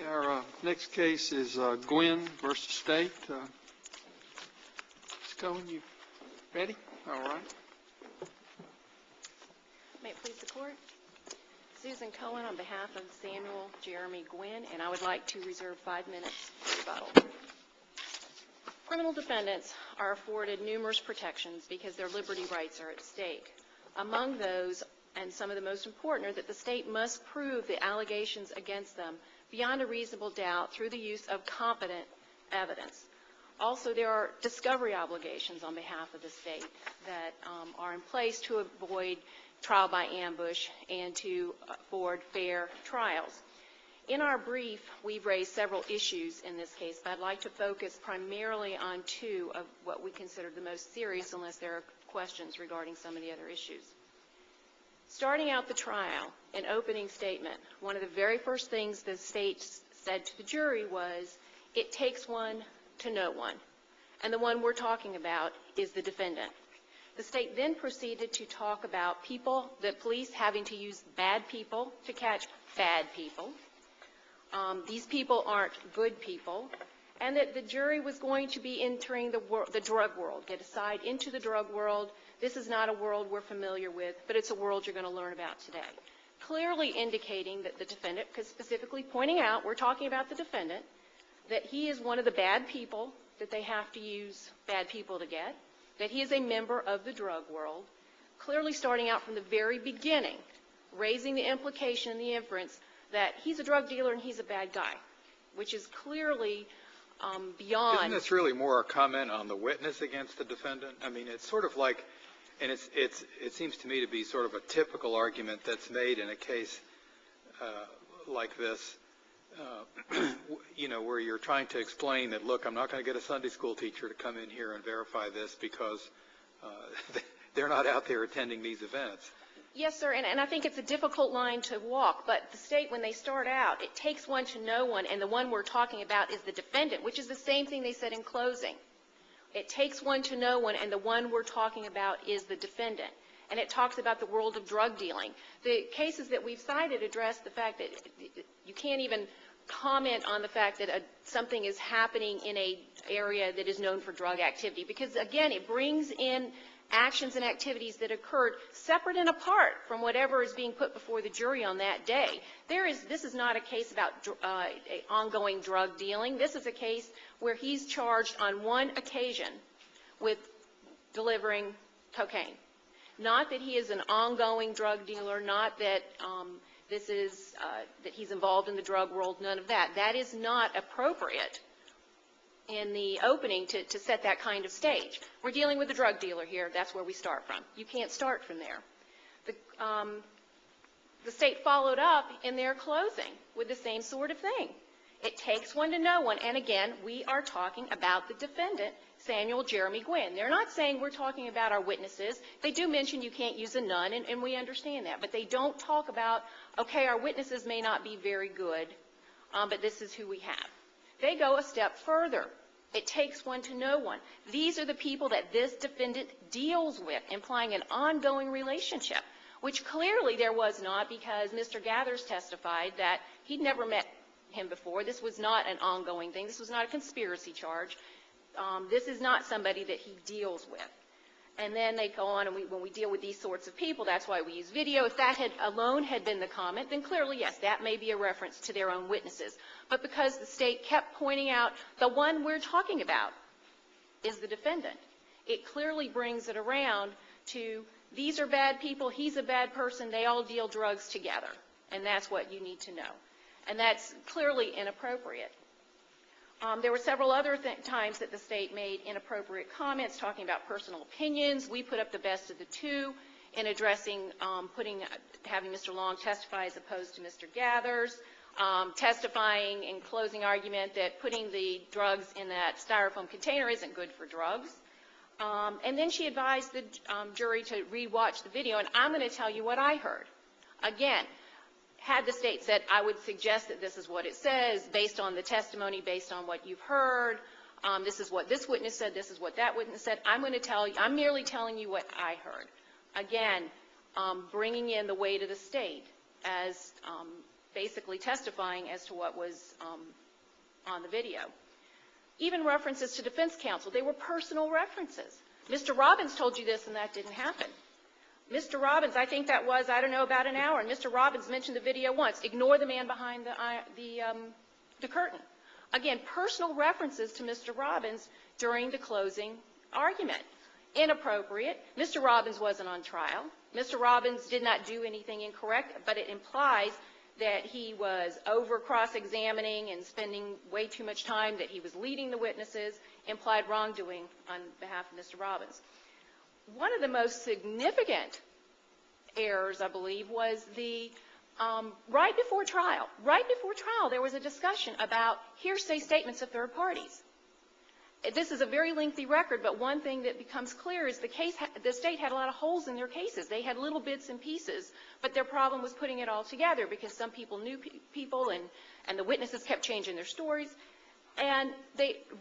Our next case is Guinn versus State. Ms. Cohen, you ready? All right. May it please the Court? Susan Cohen on behalf of Samuel Jeremy Guinn, and I would like to reserve 5 minutes for rebuttal. Criminal defendants are afforded numerous protections because their liberty rights are at stake. Among those, and some of the most important, are that the state must prove the allegations against them beyond a reasonable doubt through the use of competent evidence. Also, there are discovery obligations on behalf of the state that are in place to avoid trial by ambush and to afford fair trials. In our brief, we've raised several issues in this case, but I'd like to focus primarily on 2 of what we consider the most serious, unless there are questions regarding some of the other issues. Starting out the trial, an opening statement, one of the very first things the state said to the jury was, it takes one to know one, and the one we're talking about is the defendant. The state then proceeded to talk about people, the police having to use bad people to catch bad people. These people aren't good people, and that the jury was going to be entering the drug world, get aside into the drug world. This is not a world we're familiar with, but it's a world you're going to learn about today. Clearly indicating that the defendant, because specifically pointing out, we're talking about the defendant, that he is one of the bad people that they have to use bad people to get, that he is a member of the drug world, clearly starting out from the very beginning, raising the implication and the inference that he's a drug dealer and he's a bad guy, which is clearly beyond. Isn't this really more a comment on the witness against the defendant? I mean, it's sort of like, and it seems to me to be sort of a typical argument that's made in a case like this, you know, where you're trying to explain that, look, I'm not going to get a Sunday school teacher to come in here and verify this because they're not out there attending these events. Yes, sir, and I think it's a difficult line to walk, but the state, when they start out, it takes one to know one, and the one we're talking about is the defendant, which is the same thing they said in closing. It takes one to know one, and the one we're talking about is the defendant. And it talks about the world of drug dealing. The cases that we've cited address the fact that you can't even comment on the fact that something is happening in an area that is known for drug activity, because, again, it brings in actions and activities that occurred separate and apart from whatever is being put before the jury on that day. This is not a case about ongoing drug dealing. This is a case where he's charged on one occasion with delivering cocaine. Not that he is an ongoing drug dealer, not that that he's involved in the drug world, none of that. That is not appropriate in the opening to set that kind of stage. We're dealing with a drug dealer here. That's where we start from. You can't start from there. The state followed up in their closing with the same sort of thing. It takes one to know one. And again, we are talking about the defendant, Samuel Jeremy Guinn. They're not saying we're talking about our witnesses. They do mention you can't use a nun, and we understand that. But they don't talk about, okay, our witnesses may not be very good, but this is who we have. They go a step further. It takes one to know one. These are the people that this defendant deals with, implying an ongoing relationship, which clearly there was not, because Mr. Gathers testified that he'd never met him before. This was not an ongoing thing. This was not a conspiracy charge. This is not somebody that he deals with. And then they go on, and when we deal with these sorts of people, that's why we use video. If that alone had been the comment, then clearly, yes, that may be a reference to their own witnesses. But because the state kept pointing out the one we're talking about is the defendant, it clearly brings it around to these are bad people, he's a bad person, they all deal drugs together. And that's what you need to know. And that's clearly inappropriate. There were several other times that the state made inappropriate comments talking about personal opinions. We put up the best of the two in addressing having Mr. Long testify as opposed to Mr. Gathers, testifying in closing argument that putting the drugs in that styrofoam container isn't good for drugs. And then she advised the jury to re-watch the video, and I'm going to tell you what I heard. Again, had the state said, I would suggest that this is what it says, based on the testimony, based on what you've heard, this is what this witness said, this is what that witness said, I'm going to tell you, I'm merely telling you what I heard. Again, bringing in the weight of the state as basically testifying as to what was on the video. Even references to defense counsel, they were personal references. Mr. Robbins told you this and that didn't happen. Mr. Robbins, I think that was, I don't know, about an hour, and Mr. Robbins mentioned the video once. Ignore the man behind the curtain. Again, personal references to Mr. Robbins during the closing argument. Inappropriate. Mr. Robbins wasn't on trial. Mr. Robbins did not do anything incorrect, but it implies that he was over cross-examining and spending way too much time, that he was leading the witnesses, implied wrongdoing on behalf of Mr. Robbins. One of the most significant errors, I believe, was the right before trial. Right before trial, there was a discussion about hearsay statements of third parties. This is a very lengthy record, but one thing that becomes clear is the state had a lot of holes in their cases. They had little bits and pieces, but their problem was putting it all together because some people knew people and the witnesses kept changing their stories. And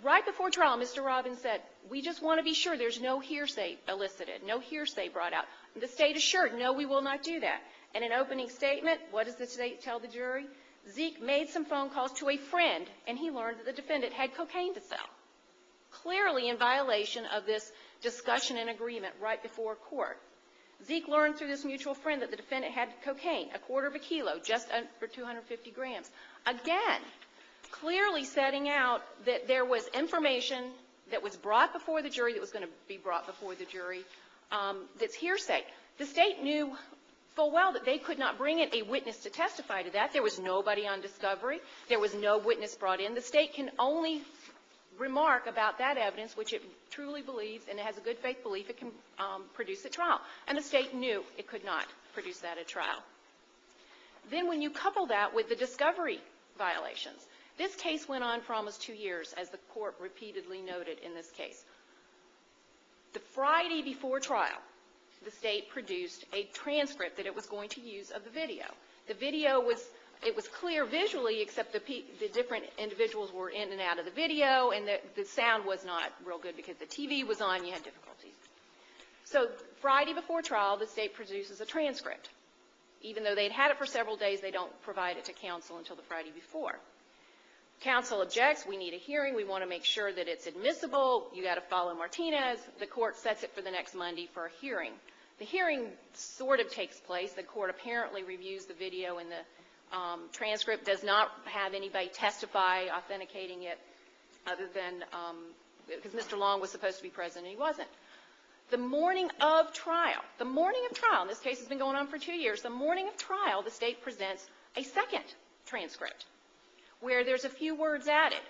right before trial, Mr. Robbins said, we just want to be sure there's no hearsay elicited, no hearsay brought out. The state assured, no, we will not do that. In an opening statement, what does the state tell the jury? Zeke made some phone calls to a friend, and he learned that the defendant had cocaine to sell. Clearly in violation of this discussion and agreement right before court. Zeke learned through this mutual friend that the defendant had cocaine, 1/4 kilo, just under 250 grams. Again, clearly setting out that there was information that was brought before the jury, that was going to be brought before the jury, that's hearsay. The state knew full well that they could not bring in a witness to testify to that. There was nobody on discovery. There was no witness brought in. The state can only remark about that evidence, which it truly believes, and it has a good faith belief it can produce at trial. And the state knew it could not produce that at trial. Then when you couple that with the discovery violations, this case went on for almost 2 years, as the court repeatedly noted in this case. The Friday before trial, the state produced a transcript that it was going to use of the video. The video was clear visually, except the different individuals were in and out of the video, and the sound was not real good because the TV was on. You had difficulties. So Friday before trial, the state produces a transcript. Even though they'd had it for several days, they don't provide it to counsel until the Friday before. Counsel objects. We need a hearing. We want to make sure that it's admissible. You got to follow Martinez. The court sets it for the next Monday for a hearing. The hearing sort of takes place. The court apparently reviews the video, and the transcript does not have anybody testify authenticating it other than because Mr. Long was supposed to be present and he wasn't. The morning of trial, and this case has been going on for 2 years, the morning of trial, the state presents a second transcript where there's a few words added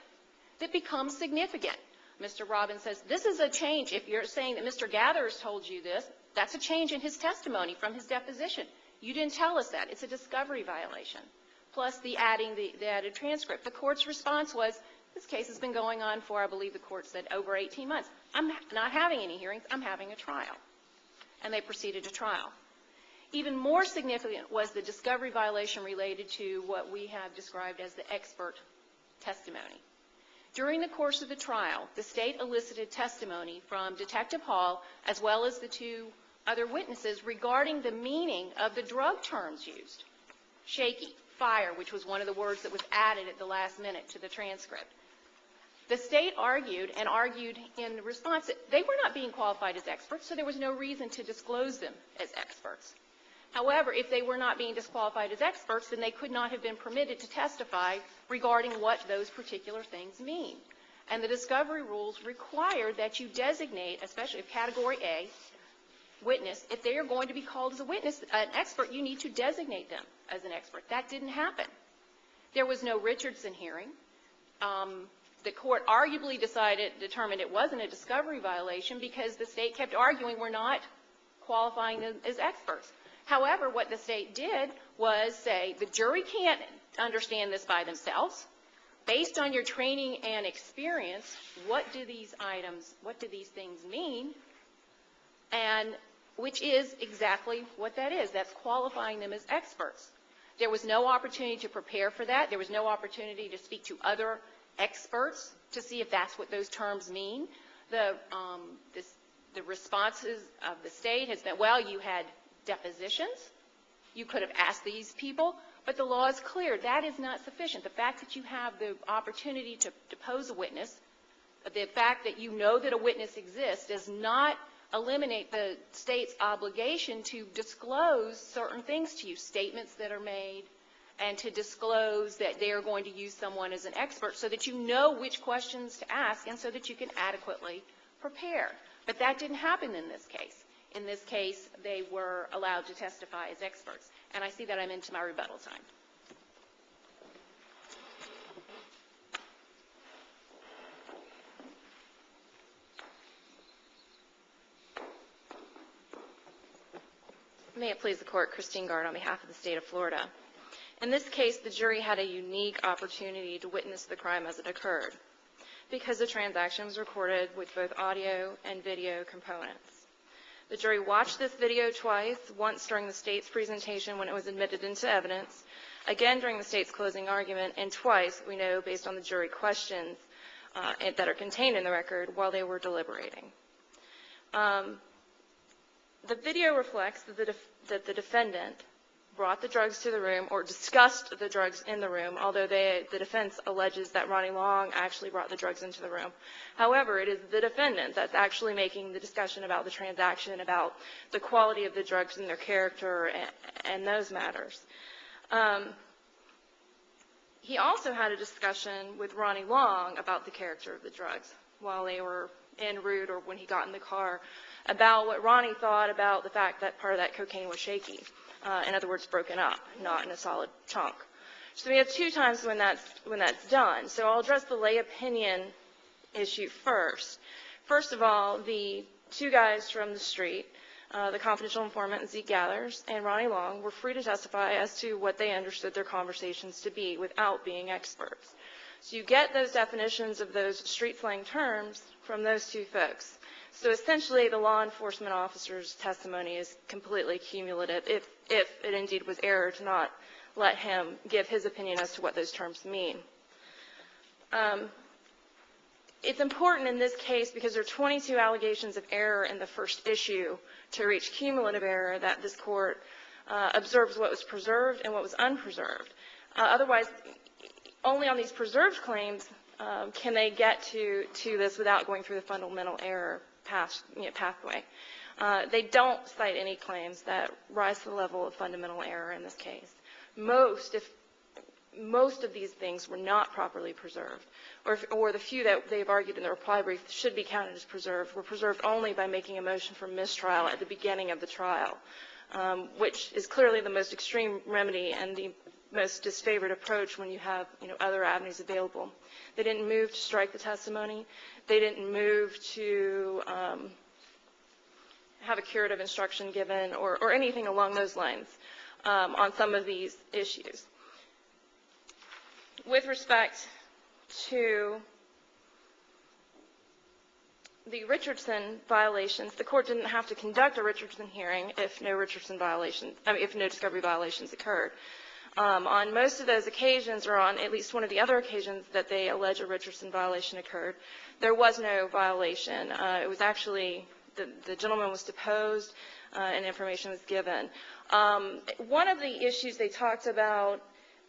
that become significant. Mr. Robbins says, this is a change. If you're saying that Mr. Gathers told you this, that's a change in his testimony from his deposition. You didn't tell us that. It's a discovery violation. Plus the added transcript. The court's response was, this case has been going on for, I believe the court said, over 18 months. I'm not having any hearings. I'm having a trial. And they proceeded to trial. Even more significant was the discovery violation related to what we have described as the expert testimony. During the course of the trial, the state elicited testimony from Detective Hall as well as the 2 other witnesses regarding the meaning of the drug terms used. Shaky, fire, which was one of the words that was added at the last minute to the transcript. The state argued in response that they were not being qualified as experts, so there was no reason to disclose them as experts. However, if they were not being disqualified as experts, then they could not have been permitted to testify regarding what those particular things mean. And the discovery rules require that you designate, especially if Category A, witness, if they are going to be called as a witness, an expert, you need to designate them as an expert. That didn't happen. There was no Richardson hearing. The court arguably determined it wasn't a discovery violation because the state kept arguing we're not qualifying them as experts. However, what the state did was say the jury can't understand this by themselves. Based on your training and experience, what do these things mean? And which is exactly what that is. That's qualifying them as experts. There was no opportunity to prepare for that. There was no opportunity to speak to other experts to see if that's what those terms mean. The responses of the state has been, well, you had depositions, You could have asked these people, but the law is clear. That is not sufficient. The fact that you have the opportunity to depose a witness, the fact that you know that a witness exists, does not eliminate the state's obligation to disclose certain things to you, statements that are made, and to disclose that they are going to use someone as an expert so that you know which questions to ask and so that you can adequately prepare. But that didn't happen in this case. In this case, they were allowed to testify as experts. And I see that I'm into my rebuttal time. May it please the Court, Christine Gard on behalf of the State of Florida. In this case, the jury had a unique opportunity to witness the crime as it occurred because the transaction was recorded with both audio and video components. The jury watched this video twice, once during the State's presentation when it was admitted into evidence, again during the State's closing argument, and twice, we know, based on the jury questions that are contained in the record, while they were deliberating. The video reflects that the defendant brought the drugs to the room or discussed the drugs in the room, although the defense alleges that Ronnie Long actually brought the drugs into the room. However, it is the defendant that's actually making the discussion about the transaction, about the quality of the drugs and their character and those matters. He also had a discussion with Ronnie Long about the character of the drugs while they were en route or when he got in the car, about what Ronnie thought about the fact that part of that cocaine was shaky. In other words, broken up, not in a solid chunk. So we have two times when that's done. So I'll address the lay opinion issue first. First of all, the two guys from the street, the confidential informant Zeke Gathers and Ronnie Long, were free to testify as to what they understood their conversations to be without being experts. So you get those definitions of those street slang terms from those two folks. So essentially, the law enforcement officer's testimony is completely cumulative, if it indeed was error to not let him give his opinion as to what those terms mean. It's important in this case because there are 22 allegations of error in the first issue to reach cumulative error that this court observes what was preserved and what was unpreserved. Otherwise, only on these preserved claims can they get to this without going through the fundamental error pathway. They don't cite any claims that rise to the level of fundamental error in this case. Most of these things were not properly preserved, or the few that they've argued in the reply brief should be counted as preserved were preserved only by making a motion for mistrial at the beginning of the trial, which is clearly the most extreme remedy and the most disfavored approach when you have other avenues available. They didn't move to strike the testimony. They didn't move to have a curative instruction given or anything along those lines on some of these issues. With respect to the Richardson violations, the court didn't have to conduct a Richardson hearing if no discovery violations occurred. On most of those occasions, or on at least one of the other occasions that they allege a Richardson violation occurred, there was no violation. It was actually, the gentleman was deposed and information was given. One of the issues they talked about,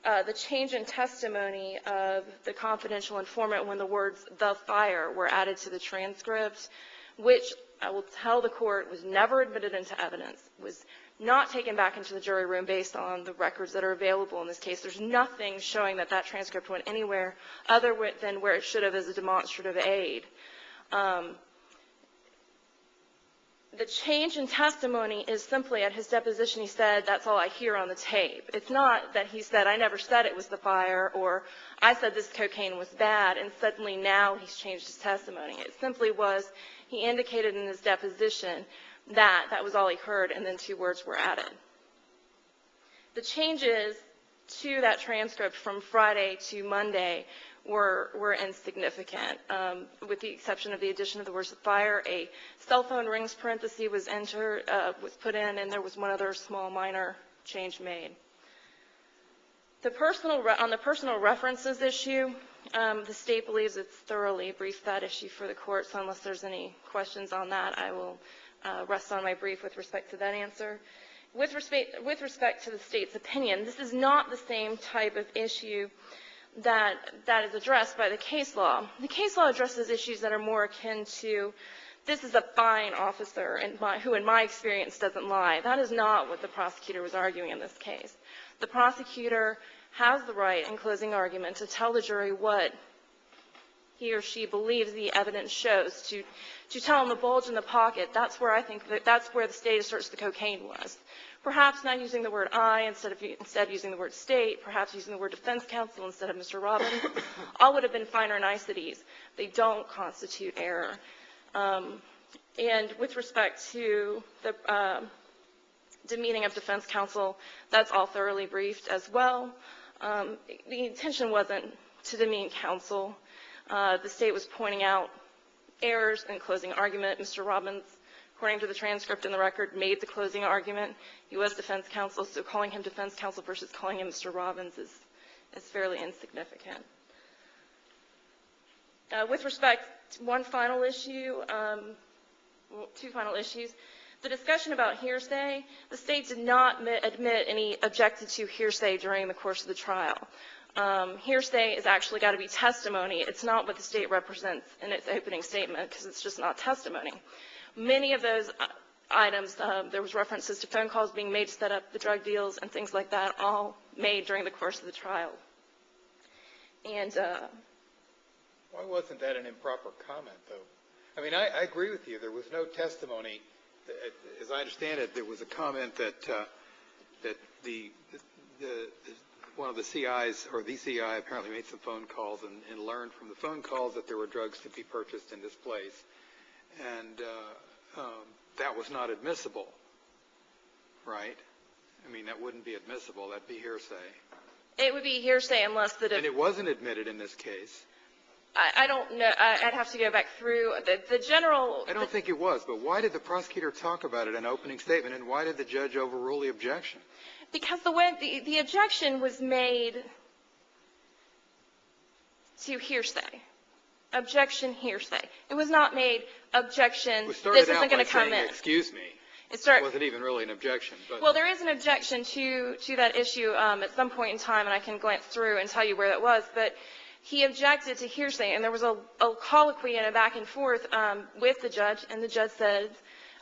the change in testimony of the confidential informant when the words "the fire" were added to the transcript, which I will tell the court was never admitted into evidence, was not taken back into the jury room based on the records that are available in this case. There's nothing showing that that transcript went anywhere other than where it should have as a demonstrative aid. The change in testimony is simply at his deposition he said, "That's all I hear on the tape." It's not that he said, "I never said it was the fire," or "I said this cocaine was bad," and suddenly now he's changed his testimony. It simply was he indicated in his deposition that that was all he heard, and then two words were added. The changes to that transcript from Friday to Monday were insignificant, with the exception of the addition of the words "fire." A cell phone rings parenthesis was put in, and there was one other small minor change made. On the personal references issue, the state believes it's thoroughly briefed that issue for the court, so unless there's any questions on that, I will rest on my brief with respect to that answer. With respect to the state's opinion, this is not the same type of issue that is addressed by the case law. The case law addresses issues that are more akin to, this is a fine officer who in my experience doesn't lie. That is not what the prosecutor was arguing in this case. The prosecutor has the right in closing argument to tell the jury what he or she believes the evidence shows, to tell them the bulge in the pocket. That's where I think that's where the state asserts the cocaine was. Perhaps not using the word I instead of using the word state, perhaps using the word defense counsel instead of Mr. Robbins. All would have been finer niceties. They don't constitute error. And with respect to the demeaning of defense counsel, that's all thoroughly briefed as well. The intention wasn't to demean counsel. The state was pointing out errors in closing argument. Mr. Robbins, according to the transcript in the record, made the closing argument. He was defense counsel, so calling him defense counsel versus calling him Mr. Robbins is fairly insignificant. With respect to one final issue, two final issues, the discussion about hearsay, the state did not admit any objected to hearsay during the course of the trial. Hearsay is actually got to be testimony. It's not what the state represents in its opening statement, because it's just not testimony. Many of those items, there was references to phone calls being made to set up the drug deals and things like that, all made during the course of the trial. And why wasn't that an improper comment, though? I mean, I agree with you. There was no testimony. As I understand it, there was a comment that one of the CIs, or the CI, apparently made some phone calls and learned from the phone calls that there were drugs to be purchased in this place. And that was not admissible, right? I mean, that wouldn't be admissible. That'd be hearsay. It would be hearsay unless the... And it wasn't admitted in this case. I don't know. I'd have to go back through the general... I don't think it was, but why did the prosecutor talk about it in an opening statement, and why did the judge overrule the objection? Because the objection was made to hearsay. Objection, hearsay. It was not made objection, this isn't going to come in. Excuse me. It wasn't even really an objection. But. Well, there is an objection to that issue at some point in time, and I can glance through and tell you where that was. But he objected to hearsay, and there was a colloquy and a back and forth with the judge, and the judge said,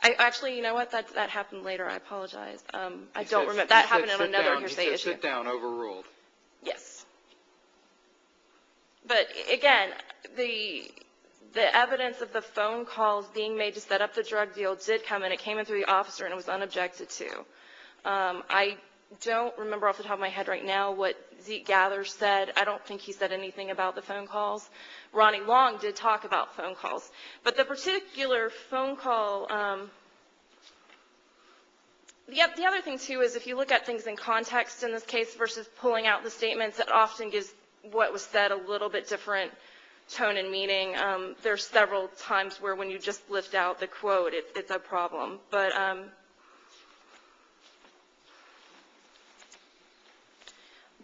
actually, you know what, that happened later. I apologize. I don't remember. That happened on another hearsay issue. Sit down, overruled. Yes. But again, the evidence of the phone calls being made to set up the drug deal did come in. It came in through the officer, and it was unobjected to. I don't remember off the top of my head right now what Zeke Gather said. I don't think he said anything about the phone calls. Ronnie Long did talk about phone calls. But the particular phone call, the other thing, too, is if you look at things in context in this case versus pulling out the statements, it often gives what was said a little bit different tone and meaning. There's several times where when you just lift out the quote, it's a problem. But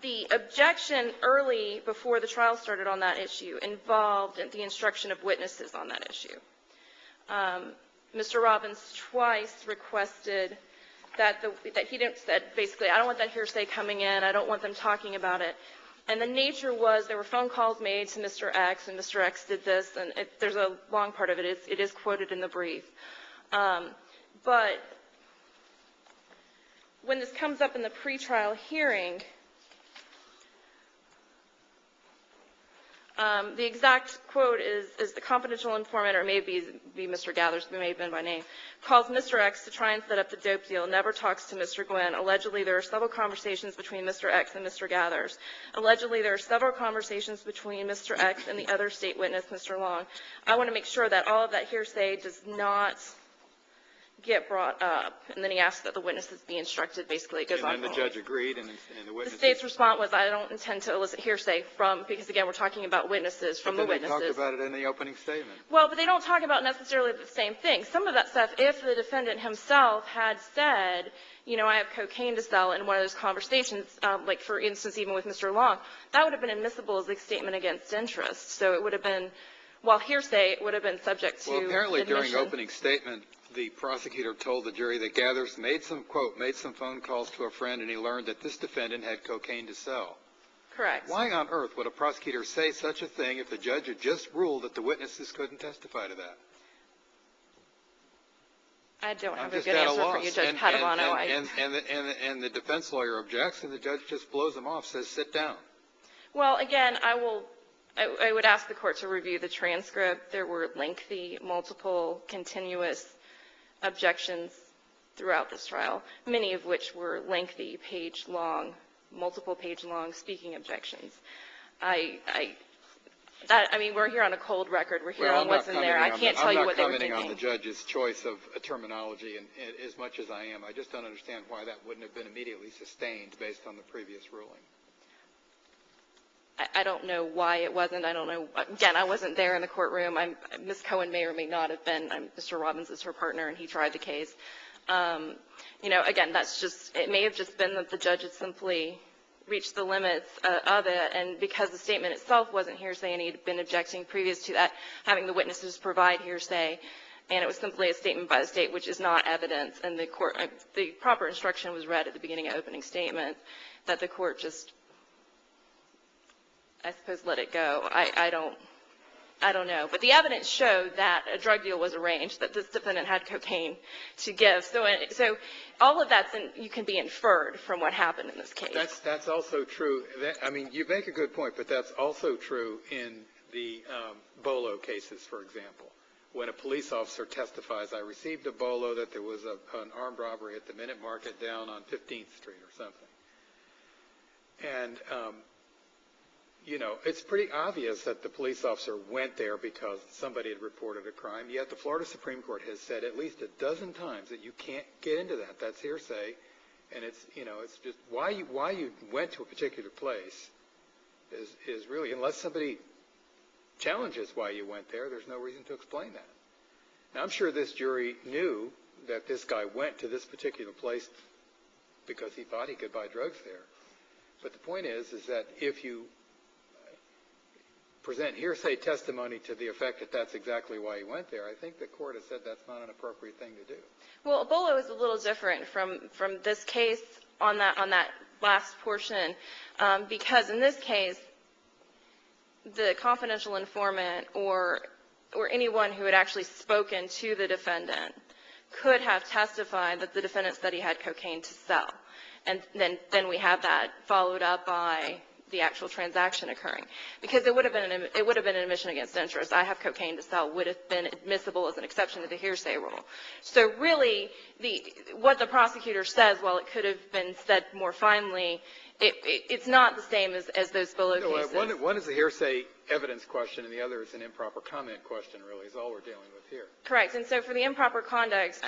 the objection early before the trial started on that issue involved the instruction of witnesses on that issue. Mr. Robbins twice requested that he said basically, I don't want that hearsay coming in. I don't want them talking about it. And the nature was there were phone calls made to Mr. X, and Mr. X did this, and there's a long part of it. It is quoted in the brief. But when this comes up in the pretrial hearing, the exact quote is the confidential informant, or maybe Mr. Gathers, who may have been by name, calls Mr. X to try and set up the dope deal, never talks to Mr. Guinn. Allegedly, there are several conversations between Mr. X and Mr. Gathers. Allegedly, there are several conversations between Mr. X and the other state witness, Mr. Long. I want to make sure that all of that hearsay does not get brought up. And then he asks that the witnesses be instructed. Basically, it goes on. And then the judge agreed, and the witnesses... The state's response was, I don't intend to elicit hearsay from, because again, we're talking about witnesses, from the witnesses. But they talked about it in the opening statement. Well, but they don't talk about necessarily the same thing. Some of that stuff, if the defendant himself had said, you know, I have cocaine to sell in one of those conversations, like for instance, even with Mr. Long, that would have been admissible as a statement against interest. So it would have been while hearsay, it would have been subject to Well, apparently admission. during opening statement, the prosecutor told the jury that Gathers made some phone calls to a friend, and he learned that this defendant had cocaine to sell. Correct. Why on earth would a prosecutor say such a thing if the judge had just ruled that the witnesses couldn't testify to that? I don't have I'm a just good at a answer for loss. you, Judge Padovano. And the defense lawyer objects, and the judge just blows him off, says, sit down. Well, again, I would ask the court to review the transcript. There were lengthy, multiple, continuous objections throughout this trial, many of which were lengthy, page-long, multiple page-long speaking objections. I mean, we're here on a cold record. We're here on what's in there. I can't tell you what they were thinking. I'm not commenting on the judge's choice of a terminology and as much as I am. I just don't understand why that wouldn't have been immediately sustained based on the previous ruling. I don't know why it wasn't. I don't know. Again, I wasn't there in the courtroom. Ms. Cohen may or may not have been. Mr. Robbins is her partner, and he tried the case. You know, again, that's just, it may have just been that the judge had simply reached the limits of it, and because the statement itself wasn't hearsay and he had been objecting previous to that, having the witnesses provide hearsay, and it was simply a statement by the state, which is not evidence, and the court, the proper instruction was read at the beginning of opening statement, that the court just, I suppose, let it go. I don't know. But the evidence showed that a drug deal was arranged, that this defendant had cocaine to give. So all of that you can be inferred from what happened in this case. That's also true. I mean, you make a good point, but that's also true in the Bolo cases, for example. When a police officer testifies, I received a Bolo that there was an armed robbery at the Minute Market down on 15th Street or something. And you know, it's pretty obvious that the police officer went there because somebody had reported a crime, yet the Florida Supreme Court has said at least a dozen times that you can't get into that. That's hearsay, and it's, you know, it's just why you went to a particular place is really, unless somebody challenges why you went there, there's no reason to explain that. Now, I'm sure this jury knew that this guy went to this particular place because he thought he could buy drugs there. But the point is that if you present hearsay testimony to the effect that that's exactly why he went there, I think the court has said that's not an appropriate thing to do. Well, Bolo is a little different from this case on that last portion, because in this case, the confidential informant or anyone who had actually spoken to the defendant could have testified that the defendant said he had cocaine to sell, and then we have that followed up by the actual transaction occurring, because it would have been an admission against interest. I have cocaine to sell would have been admissible as an exception to the hearsay rule. So really, what the prosecutor says, while it could have been said more finely, it's not the same as those Bolo cases. One is a hearsay evidence question, and the other is an improper comment question. Really, is all we're dealing with here. Correct. And so for the improper conduct,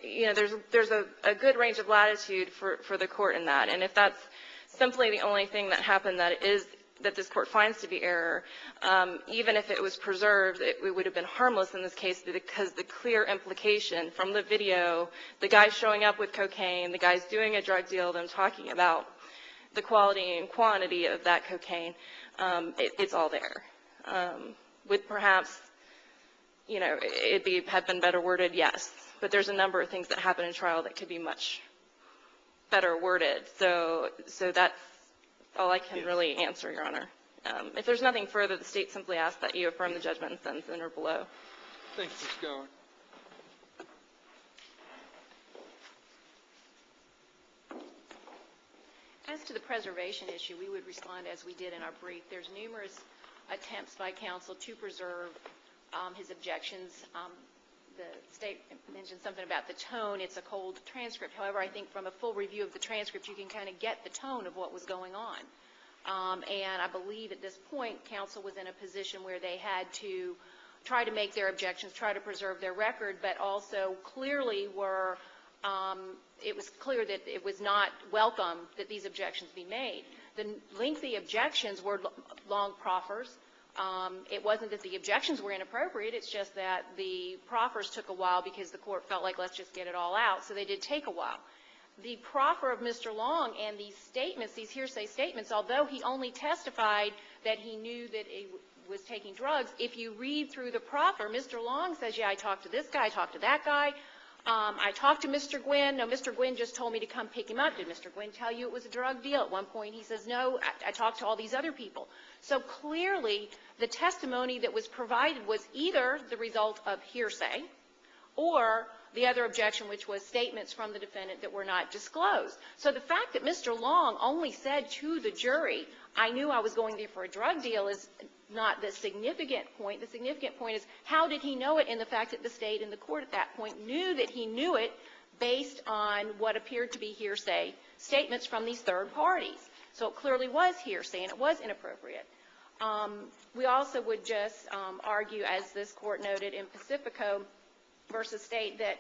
you know, there's a good range of latitude for the court in that, and if that's simply the only thing that happened that this court finds to be error, even if it was preserved, it would have been harmless in this case because the clear implication from the video, the guys showing up with cocaine, the guys doing a drug deal, them talking about the quality and quantity of that cocaine, it's all there. Would perhaps, you know, have been better worded? Yes. But there's a number of things that happen in trial that could be much better worded. So that's all I can really answer, Your Honor. If there's nothing further, the state simply asks that you affirm the judgment and sentence in or below. Thank you, Ms. Gowen. As to the preservation issue, we would respond as we did in our brief. There's numerous attempts by counsel to preserve his objections. The state mentioned something about the tone. It's a cold transcript. However, I think from a full review of the transcript, you can kind of get the tone of what was going on. And I believe at this point, counsel was in a position where they had to try to make their objections, try to preserve their record, but also clearly were, it was clear that it was not welcome that these objections be made. The lengthy objections were long proffers. It wasn't that the objections were inappropriate, it's just that the proffers took a while because the court felt like, let's just get it all out, so they did take a while. The proffer of Mr. Long and these statements, these hearsay statements, although he only testified that he knew that was taking drugs. If you read through the proffer, Mr. Long says, yeah, I talked to this guy, I talked to that guy. I talked to Mr. Guinn. No, Mr. Guinn just told me to come pick him up. Did Mr. Guinn tell you it was a drug deal? At one point he says, no, I talked to all these other people. So clearly the testimony that was provided was either the result of hearsay or the other objection, which was statements from the defendant that were not disclosed. So the fact that Mr. Long only said to the jury, I knew I was going there for a drug deal, is not the significant point. The significant point is, how did he know it? And the fact that the state and the court at that point knew that he knew it based on what appeared to be hearsay statements from these third parties. So it clearly was hearsay, and it was inappropriate. We also would just argue, as this court noted in Pacifico versus State, that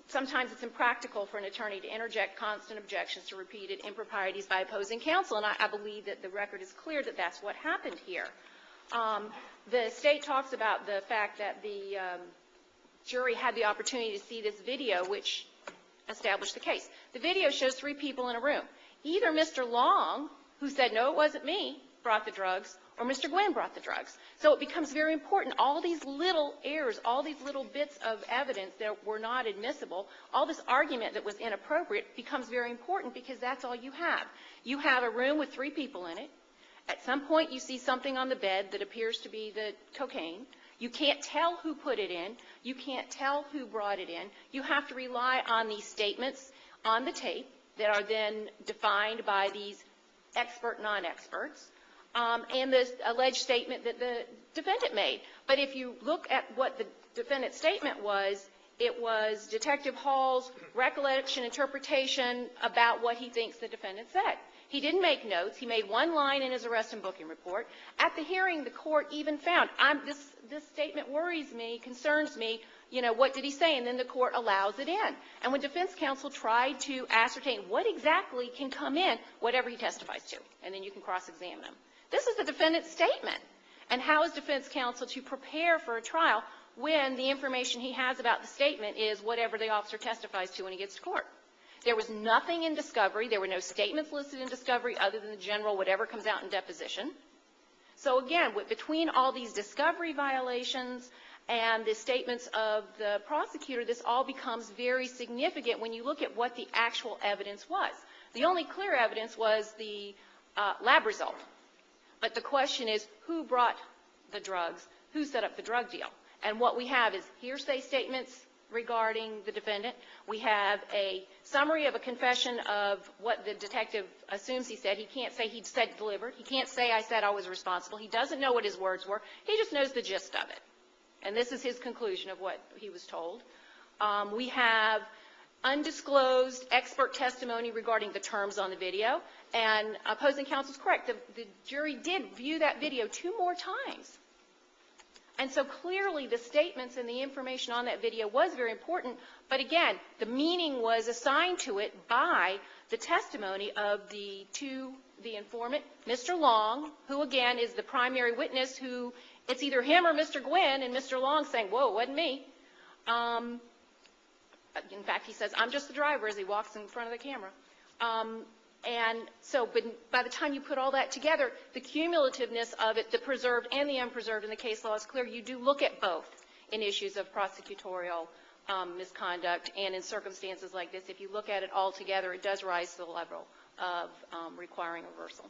sometimes it's impractical for an attorney to interject constant objections to repeated improprieties by opposing counsel, and I believe that the record is clear that that's what happened here. The State talks about the fact that the jury had the opportunity to see this video, which established the case. The video shows 3 people in a room. Either Mr. Long, who said, no, it wasn't me, brought the drugs, or Mr. Guinn brought the drugs. So it becomes very important. All these little errors, all these little bits of evidence that were not admissible, all this argument that was inappropriate becomes very important, because that's all you have. You have a room with 3 people in it. At some point you see something on the bed that appears to be the cocaine. You can't tell who put it in. You can't tell who brought it in. You have to rely on these statements on the tape that are then defined by these expert non-experts, and the alleged statement that the defendant made. But if you look at what the defendant's statement was, it was Detective Hall's recollection, interpretation about what he thinks the defendant said. He didn't make notes. He made one line in his arrest and booking report. At the hearing, the court even found, this statement worries me, concerns me, you know, what did he say? And then the court allows it in. And when defense counsel tried to ascertain what exactly can come in, whatever he testifies to, and then you can cross-examine him. This is the defendant's statement. And how is defense counsel to prepare for a trial when the information he has about the statement is whatever the officer testifies to when he gets to court? There was nothing in discovery. There were no statements listed in discovery other than the general whatever comes out in deposition. So again, between all these discovery violations and the statements of the prosecutor, this all becomes very significant when you look at what the actual evidence was. The only clear evidence was the lab result. But the question is, who brought the drugs? Who set up the drug deal? And what we have is hearsay statements regarding the defendant. We have a summary of a confession of what the detective assumes he said. He can't say he said delivered. He can't say I said I was responsible. He doesn't know what his words were. He just knows the gist of it. And this is his conclusion of what he was told. We have undisclosed expert testimony regarding the terms on the video. And opposing counsel is correct. The jury did view that video 2 more times. And so clearly the statements and the information on that video was very important. But again, the meaning was assigned to it by the testimony of the informant, Mr. Long, who again is the primary witness, who it's either him or Mr. Guinn, and Mr. Long saying, whoa, it wasn't me. In fact, he says, I'm just the driver, as he walks in front of the camera. And so by the time you put all that together, the cumulativeness of it, the preserved and the unpreserved in the case law is clear. You do look at both in issues of prosecutorial misconduct, and in circumstances like this, if you look at it all together, it does rise to the level of requiring reversal.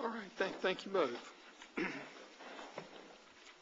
All right, thank you both.